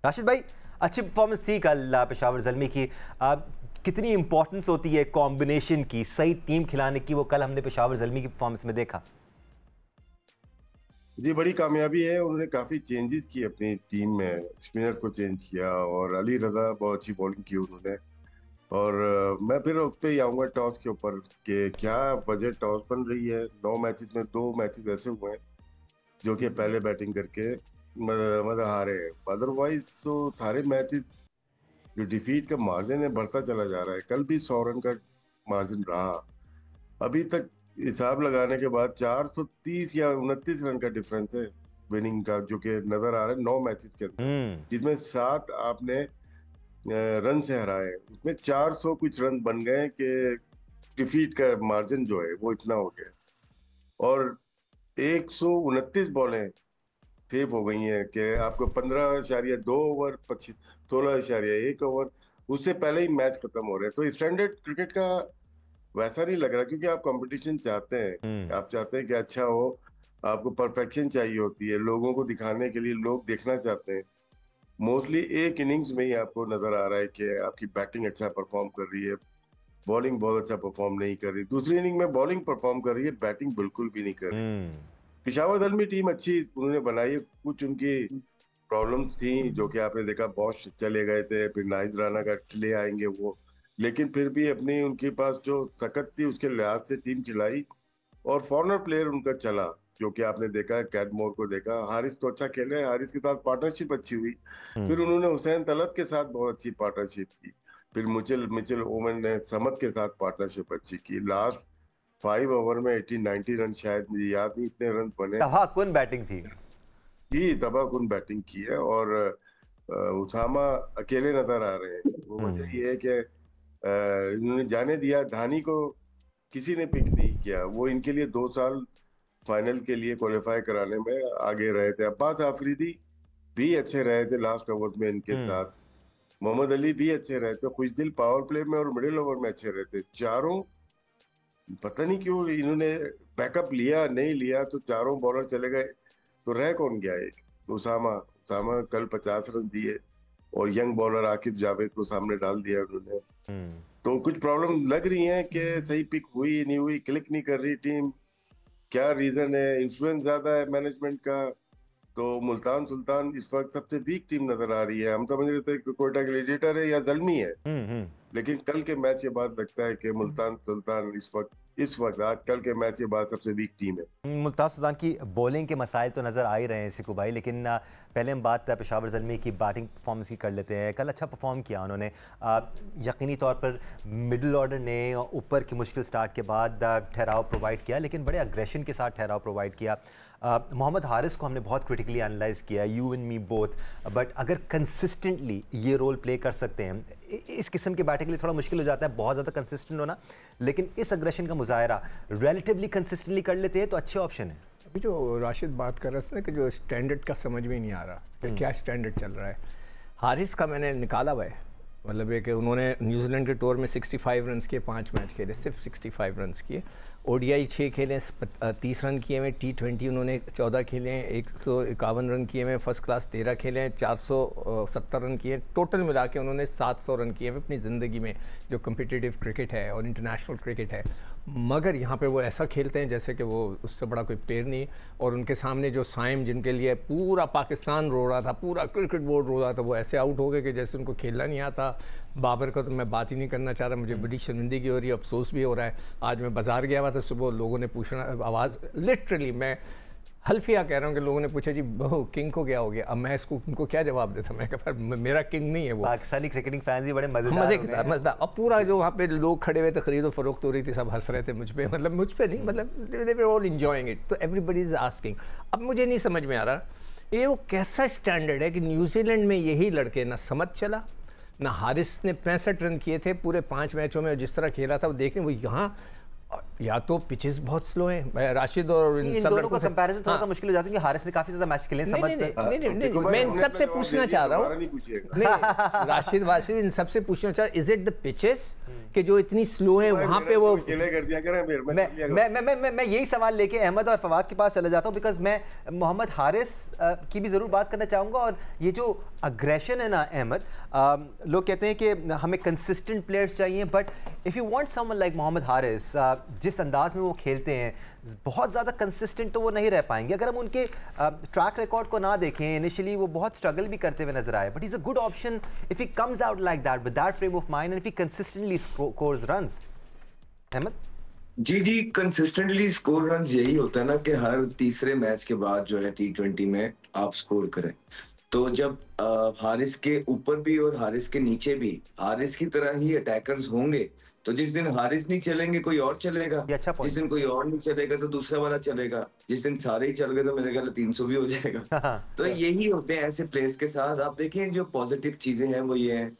राशिद भाई, अच्छी परफॉर्मेंस थी कल पेशावर ज़ल्मी की। कितनी इंपॉर्टेंस होती है कॉम्बिनेशन की, सही टीम खिलाने की, वो कल हमने पेशावर ज़ल्मी की परफॉर्मेंस में देखा। जी, बड़ी कामयाबी है। उन्होंने काफी चेंजेस किए अपनी टीम में, स्पिनर्स को चेंज किया और अली रजा बहुत अच्छी बॉलिंग की उन्होंने। और मैं फिर उस पर ही आऊंगा टॉस के ऊपर कि क्या वजह टॉस बन रही है। 9 मैचेस में 2 मैचेस ऐसे हुए हैं जो कि पहले बैटिंग करके मतलब हारे हैं। अदरवाइज तो सारे मैचेस जो डिफीट का मार्जिन है बढ़ता चला जा रहा है। कल भी 100 रन का मार्जिन रहा। अभी तक हिसाब लगाने के बाद 430 या 29 रन का डिफरेंस है विनिंग का, जो कि नजर आ रहा है 9 मैचेस के अंदर, जिसमें 7 आपने रन से हराए। उसमें 400 कुछ रन बन गए कि डिफीट का मार्जिन जो है वो इतना हो गया। और 129 बॉलें सेव हो गई हैं कि आपको 15.2 ओवर 16.1 ओवर, उससे पहले ही मैच खत्म हो रहे हैं। तो स्टैंडर्ड क्रिकेट का वैसा नहीं लग रहा, क्योंकि आप कंपटीशन चाहते हैं, आप चाहते हैं कि अच्छा हो। आपको परफेक्शन चाहिए होती है, लोगों को दिखाने के लिए लोग देखना चाहते हैं। मोस्टली एक इनिंग्स में ही आपको नजर आ रहा है कि आपकी बैटिंग अच्छा परफॉर्म कर रही है, बॉलिंग बहुत अच्छा परफॉर्म नहीं कर रही। दूसरी इनिंग में बॉलिंग परफॉर्म कर रही है, बैटिंग बिल्कुल भी नहीं कर रही। पिशावर दल में टीम अच्छी उन्होंने बनाई है। कुछ उनकी प्रॉब्लम्स थी जो कि आपने देखा, बॉश चले गए थे, फिर नाहिद राणा का ले आएंगे वो, लेकिन फिर भी अपनी उनके पास जो ताकत थी उसके लिहाज से टीम खिलाई। और फॉरनर प्लेयर उनका चला, जो कि आपने देखा, कैटमोर को देखा। हारिस तो अच्छा खेले, हारिस के साथ पार्टनरशिप अच्छी हुई। फिर उन्होंने हुसैन तलत के साथ बहुत अच्छी पार्टनरशिप की। फिर मिचेल मिचेल ओवन ने समत के साथ पार्टनरशिप अच्छी की। लास्ट 5 ओवर में 80-90 रन, शायद मुझे याद नहीं इतने रन बने। तबाहकुन बैटिंग थी। जी, तबाहकुन बैटिंग की है। और उसामा अकेले नजर आ रहे हैं। वो वजह ये है कि इन्होंने जाने दिया, धानी को किसी ने पिक नहीं किया। वो इनके लिए 2 साल फाइनल के लिए क्वालिफाई कराने में आगे रहे थे। अब्बास आफरीदी भी अच्छे रहे थे लास्ट ओवर में इनके साथ। मोहम्मद अली भी अच्छे रहे थे, खुशदिल पावर प्ले में और मिडिल ओवर में अच्छे रहे थे चारों। पता नहीं क्यों इन्होंने बैकअप लिया नहीं लिया, तो चारों बॉलर चले गए तो रह कौन गया एक? उसामा उसामा कल 50 रन दिए और यंग बॉलर आकिब जावेद को सामने डाल दिया उन्होंने। तो कुछ प्रॉब्लम लग रही है कि सही पिक हुई नहीं हुई, क्लिक नहीं कर रही टीम। क्या रीजन है? इन्फ्लुएंस ज्यादा है मैनेजमेंट का। तो मुल्तान सुल्तान इस वक्त सबसे वीक टीम नजर आ रही है। हम समझ रहे थे कि कोयटा ग्लेडिएटर है या जल्मी है, लेकिन कल के मैच के बाद लगता है कि मुल्तान सुल्तान इस वक्त आज कल के मैच के बाद सबसे वीक टीम है। मुल्तान सुल्तान की बॉलिंग के मसाइल तो नज़र आ ही रहे हैं सिकू भाई, लेकिन पहले हम बात पेशावर ज़ल्मी की बैटिंग परफॉर्मेंस की कर लेते हैं। कल अच्छा परफॉर्म किया उन्होंने। यकीनी तौर पर मिडिल ऑर्डर ने ऊपर की मुश्किल स्टार्ट के बाद ठहराव प्रोवाइड किया, लेकिन बड़े अग्रेशन के साथ ठहराव प्रोवाइड किया। मोहम्मद हारिस को हमने बहुत क्रिटिकली एनालाइज किया, you and me both, but अगर कंसिस्टेंटली ये रोल प्ले कर सकते हैं, इस किस्म के बैटिंग के लिए थोड़ा मुश्किल हो जाता है बहुत ज़्यादा कंसिस्टेंट होना, लेकिन इस अग्रेशन का मुजाहरा रिलेटिवली कंसिस्टेंटली कर लेते हैं तो अच्छे ऑप्शन है। अभी जो राशिद बात कर रहे थे ना कि जो स्टैंडर्ड का समझ में नहीं आ रहा कि क्या स्टैंडर्ड चल रहा है। हारिस का मैंने निकाला हुआ है, मतलब है कि उन्होंने न्यूजीलैंड के टूर में 65 रन किए, 5 मैच खेले, सिर्फ 65 रन किए। ओडीआई 6 खेले, 30 रन किए हुए। T20 उन्होंने 14 खेले हैं, 151 रन किए हुए। फर्स्ट क्लास 13 खेले हैं, 470 रन किए। टोटल मिला के उन्होंने 700 रन किए हुए अपनी ज़िंदगी में, जो कम्पिटिटिव क्रिकेट है और इंटरनेशनल क्रिकेट है। मगर यहाँ पे वो ऐसा खेलते हैं जैसे कि वो उससे बड़ा कोई प्लेयर नहीं। और उनके सामने जो साइम, जिनके लिए पूरा पाकिस्तान रो रहा था, पूरा क्रिकेट बोर्ड रो रहा था, वो ऐसे आउट हो गए कि जैसे उनको खेलना नहीं आता। बाबर का तो मैं बात ही नहीं करना चाह रहा, मुझे बड़ी शर्मिंदगी हो रही है, अफसोस भी हो रहा है। आज मैं बाज़ार गया हुआ था सुबह, लोगों ने पूछना, आवाज़ लिटरली मैं हल्फिया कह रहा हूँ कि लोगों ने पूछा जी बहू किंग को क्या हो गया। अब मैं इसको उनको क्या जवाब देता, मैं कहा मेरा किंग नहीं है वो। पाकिस्तानी क्रिकेटिंग फैंस भी बड़े मजेदार। अब पूरा जो वहाँ पे लोग खड़े हुए थे, खरीद और फरोख्त हो रही थी, सब हंस रहे थे मुझ पे, मतलब मुझ पे नहीं, मतलब दे वर ऑल एंजॉयिंग इट। तो एवरीबडी इज आस्किंग। अब मुझे नहीं समझ में आ रहा ये वो कैसा स्टैंडर्ड है कि न्यूजीलैंड में यही लड़के, ना समझ चला ना हारिस ने 65 रन किए थे पूरे 5 मैचों में, और जिस तरह खेला था वो देखें, वो यहाँ या तो पिचेस बहुत स्लो हैं, राशिद और इन सब दोनों का लड़कों से। कंपैरिजन थोड़ा सा हाँ, मुश्किल हो जाता है क्योंकि हारिस ने काफी ज्यादा मैच खेले हैं, समझ नहीं, मैं इन सबसे पूछना चाह रहा हूँ, नहीं राशिद वाशिद इन सबसे पूछना चाह रहा हूँ, इज इट द पिचेस कि जो इतनी स्लो है वहाँ पे वो कर दिया करें। मैं यही सवाल लेके अहमद और फवाद के पास चले जाता हूँ, बिकॉज मैं मोहम्मद हारिस की भी ज़रूर बात करना चाहूँगा। और ये जो अग्रेशन है ना अहमद, लोग कहते हैं कि हमें कंसिस्टेंट प्लेयर्स चाहिए, but if you want someone like Mohammad Haris, जिस अंदाज में वो खेलते हैं बहुत ज़्यादा कंसिस्टेंट तो वो नहीं रह पाएंगे। अगर हम उनके ट्रैक रिकॉर्ड को ना देखें, इनिशियली वो बहुत स्ट्रगल भी करते हुए नजर आए, but is a good option if he comes out like that with that frame of mind and if he consistently scores runs. Ahmad ji, consistently score run यही होता है ना कि हर तीसरे मैच के बाद जो है T20 में आप स्कोर करें। तो जब हारिस के ऊपर भी और हारिस के नीचे भी हारिस की तरह ही अटैकर्स होंगे, तो जिस दिन हारिस नहीं चलेंगे कोई और चलेगा, अच्छा जिस दिन कोई और नहीं चलेगा तो दूसरा वाला चलेगा, जिस दिन सारे ही चल गए तो मेरे ख्याल 300 भी हो जाएगा। तो यही होते हैं ऐसे प्लेयर्स के साथ। आप देखिए जो पॉजिटिव चीजें हैं वो ये है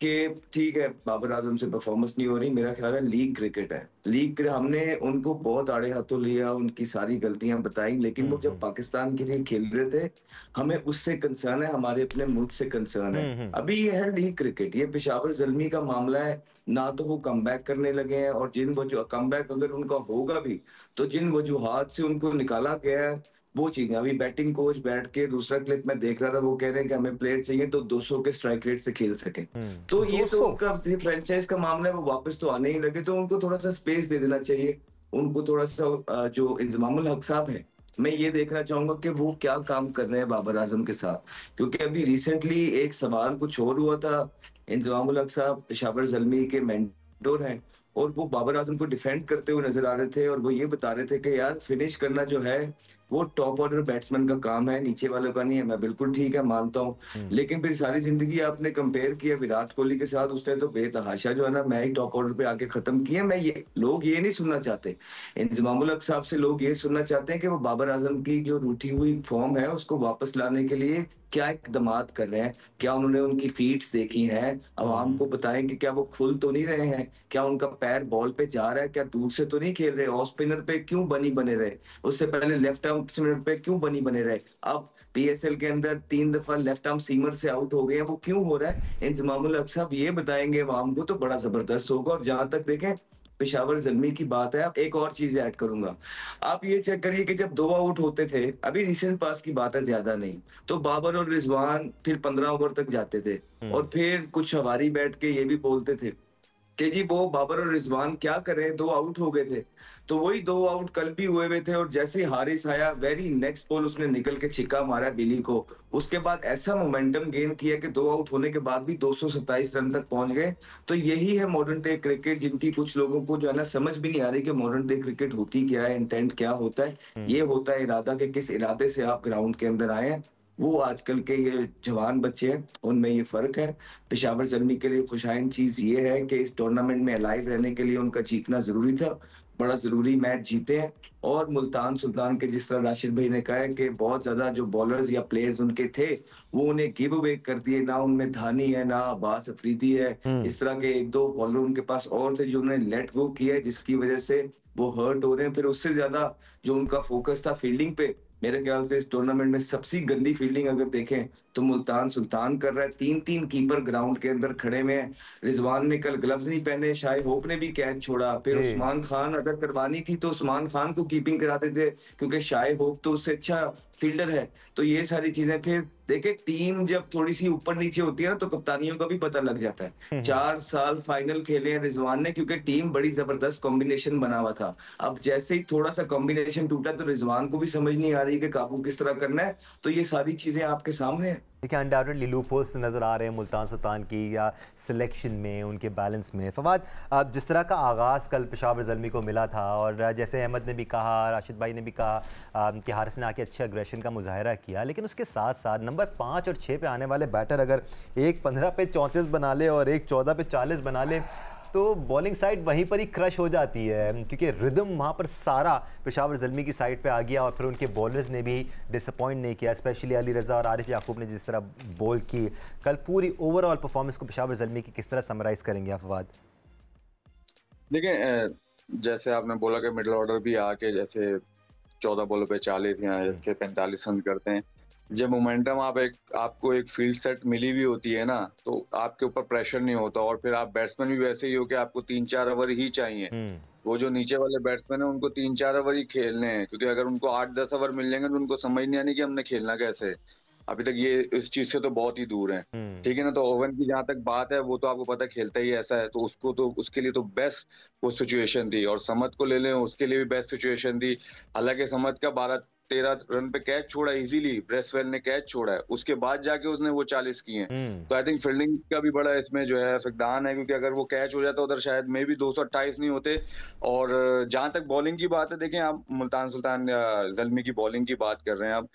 कि ठीक है बाबर आजम से परफॉर्मेंस नहीं हो रही, मेरा ख्याल है लीग क्रिकेट है, हमने उनको बहुत आड़े हाथों लिया, उनकी सारी गलतियां बताई, लेकिन वो जब पाकिस्तान के लिए खेल रहे थे हमें उससे कंसर्न है, हमारे अपने मुल्क से कंसर्न है। अभी ये है लीग क्रिकेट, ये पेशावर ज़ल्मी का मामला है, ना तो वो कमबैक करने लगे हैं, और जिन वजह कमबैक अगर उनका होगा भी तो जिन वजूहात से उनको निकाला गया है वो चीजें। अभी बैटिंग कोच बैठ के दूसरा क्लिप में देख रहा था, वो कह रहे हैं कि हमें प्लेयर चाहिए तो 200 के स्ट्राइक रेट से खेल सके। तो ये तो उनका फ्रेंचाइज का मामला है, वो वापस तो आने ही लगे, तो उनको थोड़ा सा स्पेस दे देना चाहिए। उनको थोड़ा सा जो इंजमामुल हक साहब है, मैं ये देखना चाहूंगा कि वो क्या काम कर रहे हैं बाबर आजम के साथ, क्योंकि अभी रिसेंटली एक सवाल कुछ और हुआ था। इंजमामुल हक साहब पेशावर ज़ल्मी के मेंटोर हैं और वो बाबर आजम को डिफेंड करते हुए नजर आ रहे थे, और वो ये बता रहे थे कि यार फिनिश करना जो है वो टॉप ऑर्डर बैट्समैन का काम है, नीचे वालों का नहीं है। मैं बिल्कुल ठीक है, मानता हूँ, लेकिन फिर सारी जिंदगी आपने कंपेयर किया विराट कोहली के साथ, उसने तो बेतहाशा जो है ना मैं ही टॉप ऑर्डर पे आके खत्म किया। मैं ये लोग ये नहीं सुनना चाहते, इंजमामुल हक साहब से लोग ये सुनना चाहते हैं कि वो बाबर आजम की जो रूठी हुई फॉर्म है उसको वापस लाने के लिए क्या इकदामात कर रहे हैं, क्या उन्होंने उनकी फीट्स देखी हैं, अवाम को बताएं कि क्या वो खुल तो नहीं रहे हैं, क्या उनका पैर बॉल पे जा रहा है, क्या दूर से तो नहीं खेल रहे, ऑफ स्पिनर पे क्यों बने रहे, उससे पहले लेफ्ट आर्म स्पिनर पे क्यों बने रहे, अब PSL के अंदर 3 दफा लेफ्ट आर्म सीमर से आउट हो गए हैं, वो क्यों हो रहा है। इंजमामुल हक साहब ये बताएंगे अवाम को तो बड़ा जबरदस्त होगा। और जहां तक देखें पेशावर ज़ल्मी की बात है, एक और चीज ऐड करूंगा, आप ये चेक करिए कि जब 2 आउट होते थे, अभी रिसेंट पास की बात है ज्यादा नहीं, तो बाबर और रिजवान फिर 15 ओवर तक जाते थे, और फिर कुछ हवारी बैठ के ये भी बोलते थे कि जी वो बाबर और रिजवान क्या कर रहे हैं, 2 आउट हो गए थे। तो वही 2 आउट कल भी हुए थे, और जैसे ही हारिस आया वेरी नेक्स्ट बॉल उसने निकल के छिक्का मारा बिली को, उसके बाद ऐसा मोमेंटम गेन किया कि 2 आउट होने के बाद भी 227 रन तक पहुंच गए। तो यही है मॉडर्न डे क्रिकेट, जिनकी कुछ लोगों को जो है ना समझ भी नहीं आ रही कि मॉडर्न डे क्रिकेट होती क्या है, इंटेंट क्या होता है। ये होता है इरादा, कि किस इरादे से आप ग्राउंड के अंदर आए हैं। वो आजकल के ये जवान बच्चे हैं, उनमें ये फर्क है। पेशावर ज़ल्मी के लिए खुशाइन चीज ये है कि इस टूर्नामेंट में अलाइव रहने के लिए उनका जीतना जरूरी था, बड़ा जरूरी मैच जीते हैं। और मुल्तान सुल्तान के, जिस तरह राशिद भाई ने कहा है कि बहुत ज्यादा जो बॉलर्स या प्लेयर्स उनके थे वो उन्हें गिव अवे कर दिए, ना उनमें धानी है ना अब्बास अफरीदी है, इस तरह के 1-2 बॉलर उनके पास और थे जो उन्होंने लेट गो किया है, जिसकी वजह से वो हर्ट हो रहे हैं। फिर उससे ज्यादा जो उनका फोकस था फील्डिंग पे, मेरे ख्याल से इस टूर्नामेंट में सबसे गंदी फील्डिंग अगर देखें तो मुल्तान सुल्तान कर रहा है। 3-3 कीपर ग्राउंड के अंदर खड़े में हैं। रिजवान ने कल ग्लव्स नहीं पहने, शाहिद होप ने भी कैच छोड़ा, फिर उस्मान खान अगर करवानी थी तो उस्मान खान को कीपिंग कराते थे, क्योंकि शाहिद होप तो उससे अच्छा फील्डर है। तो ये सारी चीजें, फिर देखे टीम जब थोड़ी सी ऊपर नीचे होती है ना तो कप्तानियों का भी पता लग जाता है। 4 साल फाइनल खेले हैं रिजवान ने, क्योंकि टीम बड़ी जबरदस्त कॉम्बिनेशन बना हुआ था। अब जैसे ही थोड़ा सा कॉम्बिनेशन टूटा तो रिजवान को भी समझ नहीं आ रही कि काबू किस तरह करना है। तो ये सारी चीजें आपके सामने है। देखिए अनडाउटेडली लूप होल्स नज़र आ रहे हैं मुल्तान सुल्तान की या सिलेक्शन में, उनके बैलेंस में। फवाद, जिस तरह का आगाज़ कल पेशावर ज़ल्मी को मिला था, और जैसे अहमद ने भी कहा, राशिद भाई ने भी कहा कि हारिस ने आके अच्छे अग्रेशन का मुजाहरा किया, लेकिन उसके साथ साथ नंबर 5 और 6 पे आने वाले बैटर अगर एक 15 पे 34 बना ले और एक 14 पे 40 बना ले तो बॉलिंग साइड वहीं पर ही क्रश हो जाती है, क्योंकि रिदम वहाँ पर सारा पेशावर ज़ल्मी की साइड पे आ गया। और फिर उनके बॉलर्स ने भी डिसअपॉइंट नहीं किया, स्पेशली अली रज़ा और आरिफ याकूब ने जिस तरह बॉल की। कल पूरी ओवरऑल परफॉर्मेंस को पेशावर ज़ल्मी की किस तरह समराइज़ करेंगे आप फवाद? देखें, जैसे आपने बोला कि मिडिल ऑर्डर भी आके जैसे 14 बॉलों पे 40 या जैसे 45 रन करते हैं। जब मोमेंटम आपको एक फील्ड सेट मिली हुई होती है ना, तो आपके ऊपर प्रेशर नहीं होता और फिर आप बैट्समैन भी वैसे ही हो कि आपको 3-4 ओवर ही चाहिए। वो जो नीचे वाले बैट्समैन है उनको 3-4 ओवर ही खेलने हैं, क्योंकि अगर उनको 8-10 ओवर मिल जाएंगे तो उनको समझ नहीं आनी कि हमने खेलना कैसे है। अभी तक ये इस चीज से तो बहुत ही दूर है। ठीक है ना। तो ओवन की जहां तक बात है, वो तो आपको पता है खेलता ही ऐसा है, तो उसको तो उसके लिए तो बेस्ट वो सिचुएशन थी। और समत को ले लें, उसके लिए भी बेस्ट सिचुएशन थी। हालांकि समत का 12-13 रन पे कैच छोड़ा इजीली, ब्रेसवेल ने कैच छोड़ा है, उसके बाद जाके उसने वो 40 किए हैं। तो आई थिंक फील्डिंग का भी बड़ा इसमें जो है फकदान है, क्योंकि अगर वो कैच हो जाता उधर शायद मे भी 228 नहीं होते। और जहां तक बॉलिंग की बात है, देखें आप मुल्तान सुल्तान ज़ल्मी की बॉलिंग की बात कर रहे हैं आप,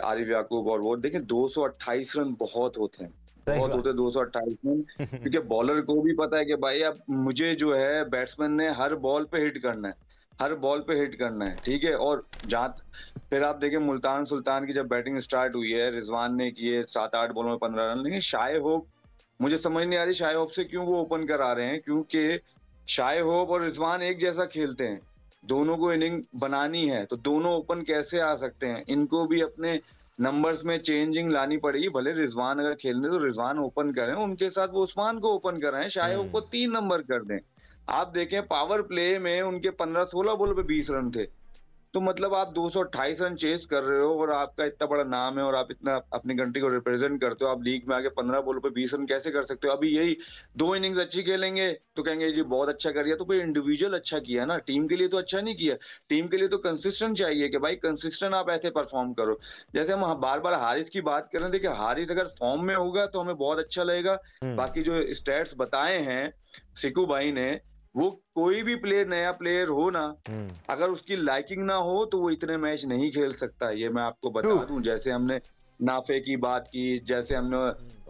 आरिफ याकूब और वो देखें 228 रन बहुत होते हैं, बहुत होते हैं 228 रन। क्योंकि बॉलर को भी पता है कि भाई अब मुझे जो है बैट्समैन ने हर बॉल पे हिट करना है, हर बॉल पे हिट करना है। ठीक है। और फिर आप देखें मुल्तान सुल्तान की जब बैटिंग स्टार्ट हुई है, रिजवान ने किए 7-8 बॉलों में 15 रन, लेकिन शाय होप, मुझे समझ नहीं आ रही शाय होप से क्यों वो ओपन करा रहे हैं, क्योंकि शाय होप और रिजवान एक जैसा खेलते हैं, दोनों को इनिंग बनानी है, तो दोनों ओपन कैसे आ सकते हैं? इनको भी अपने नंबर्स में चेंजिंग लानी पड़ेगी। भले रिजवान अगर खेलने तो रिजवान ओपन करें, उनके साथ वो उस्मान को ओपन कराएं, शायद को 3 नंबर कर दें। आप देखें पावर प्ले में उनके 15-16 बॉल पे 20 रन थे। तो मतलब आप 228 रन चेस कर रहे हो और आपका इतना बड़ा नाम है और आप इतना अपनी कंट्री को रिप्रेजेंट करते हो, आप लीग में आके 15 बॉलों पे 20 रन कैसे कर सकते हो? अभी यही 2 इनिंग्स अच्छी खेलेंगे तो कहेंगे जी बहुत अच्छा कर दिया, तो भाई इंडिविजुअल अच्छा किया ना, टीम के लिए तो अच्छा नहीं किया। टीम के लिए तो कंसिस्टेंट चाहिए कि भाई कंसिस्टेंट आप ऐसे परफॉर्म करो। जैसे हम बार बार हारिस की बात कर रहे हैं, देखिए हारिस अगर फॉर्म में होगा तो हमें बहुत अच्छा लगेगा। बाकी जो स्टैट्स बताए हैं सिकू भाई ने, वो कोई भी प्लेयर, नया प्लेयर हो ना, अगर उसकी लाइकिंग ना हो तो वो इतने मैच नहीं खेल सकता। ये मैं आपको बता दूं। जैसे हमने नाफे की बात की, जैसे हमने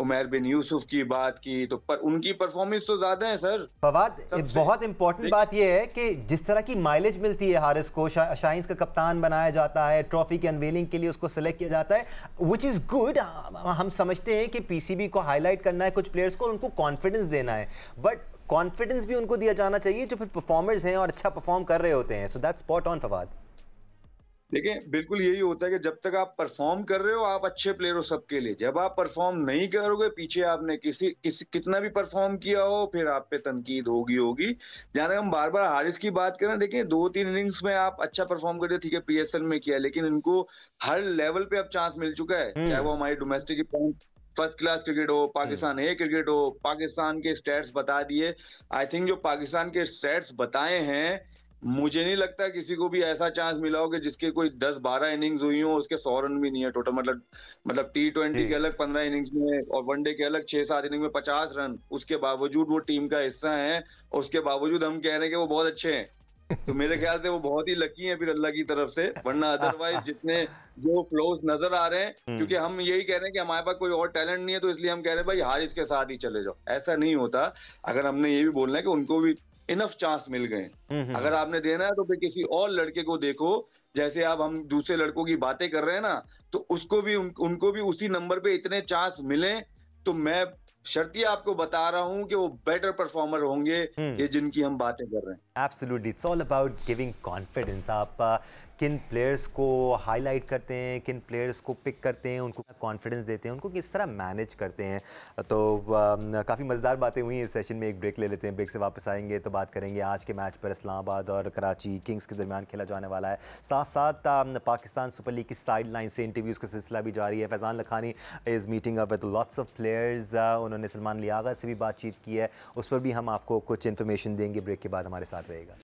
उमर बिन यूसुफ की बात की, तो पर उनकी परफॉर्मेंस तो ज्यादा है सर। फवाद, बहुत इंपॉर्टेंट बात यह है कि जिस तरह की माइलेज मिलती है हारिस को, शाइन्स का कप्तान बनाया जाता है, ट्रॉफी के अनवेलिंग के लिए उसको सिलेक्ट किया जाता है, विच इज़ गुड। हम समझते हैं कि पीसीबी को हाईलाइट करना है कुछ प्लेयर्स को, उनको कॉन्फिडेंस देना है, बट कॉन्फिडेंस भी उनको दिया जाना चाहिए जो फिर परफॉर्मर्स हैं और अच्छा परफॉर्म कर रहे होते हैं। So that's spot on Fawad. देखिए बिल्कुल यही होता है कि जब तक आप परफॉर्म कर रहे हो आप अच्छे प्लेयर हो सबके लिए। जब आप परफॉर्म नहीं करोगे, पीछे आपने कितना भी परफॉर्म किया हो, फिर आप पे तनकीद होगी। जहां तक हम बार बार हारिस की बात करें, देखिए 2-3 इनिंग्स में आप अच्छा परफॉर्म करते, ठीक है पीएसएल में किया, लेकिन इनको हर लेवल पे अब चांस मिल चुका है, चाहे वो हमारी डोमेस्टिक फर्स्ट क्लास क्रिकेट हो, पाकिस्तान ए क्रिकेट हो। पाकिस्तान के स्टैट्स बता दिए। आई थिंक जो पाकिस्तान के स्टैट्स बताए हैं, मुझे नहीं लगता किसी को भी ऐसा चांस मिला हो कि जिसके कोई 10-12 इनिंग्स हुई हो, उसके 100 रन भी नहीं है टोटल। मतलब T20 के अलग 15 इनिंग्स में और वनडे के अलग 6-7 इनिंग में 50 रन, उसके बावजूद वो टीम का हिस्सा है और उसके बावजूद हम कह रहे हैं कि वो बहुत अच्छे हैं। तो मेरे ख्याल से वो बहुत ही लकी हैं फिर अल्लाह की तरफ से, वरना अदरवाइज जितने जो फ्लोज नजर आ रहे हैं, क्योंकि हम यही कह रहे हैं कि हमारे पास कोई और टैलेंट नहीं है, तो इसलिए हम कह रहे हैं भाई हारिस के साथ ही चले जाओ। ऐसा नहीं होता। अगर हमने ये भी बोलना है कि उनको भी इनफ चांस मिल गए, अगर आपने देना है तो फिर किसी और लड़के को देखो। जैसे आप हम दूसरे लड़कों की बातें कर रहे हैं ना, तो उसको भी उनको भी उसी नंबर पे इतने चांस मिले, तो मैं शर्तिया आपको बता रहा हूं कि वो बेटर परफॉर्मर होंगे ये जिनकी हम बातें कर रहे हैं। Absolutely, it's all about giving confidence. आप किन प्लेयर्स को हाईलाइट करते हैं, किन प्लेयर्स को पिक करते हैं, उनको कॉन्फिडेंस देते हैं, उनको किस तरह मैनेज करते हैं। तो काफ़ी मज़ेदार बातें हुई इस सेशन में। एक ब्रेक ले लेते हैं, ब्रेक से वापस आएंगे तो बात करेंगे आज के मैच पर। इस्लामाबाद और कराची किंग्स के दरमियान खेला जाने वाला है। साथ साथ पाकिस्तान सुपर लीग की साइड लाइन से इंटरव्यूज़ का सिलसिला भी जारी है। Faizan Lakhani is meeting up with lots of players. उन्होंने सलमान लियागा से भी बातचीत की है, उस पर भी हम आपको कुछ इन्फॉर्मेशन देंगे। ब्रेक के बाद हमारे साथ रहेगा।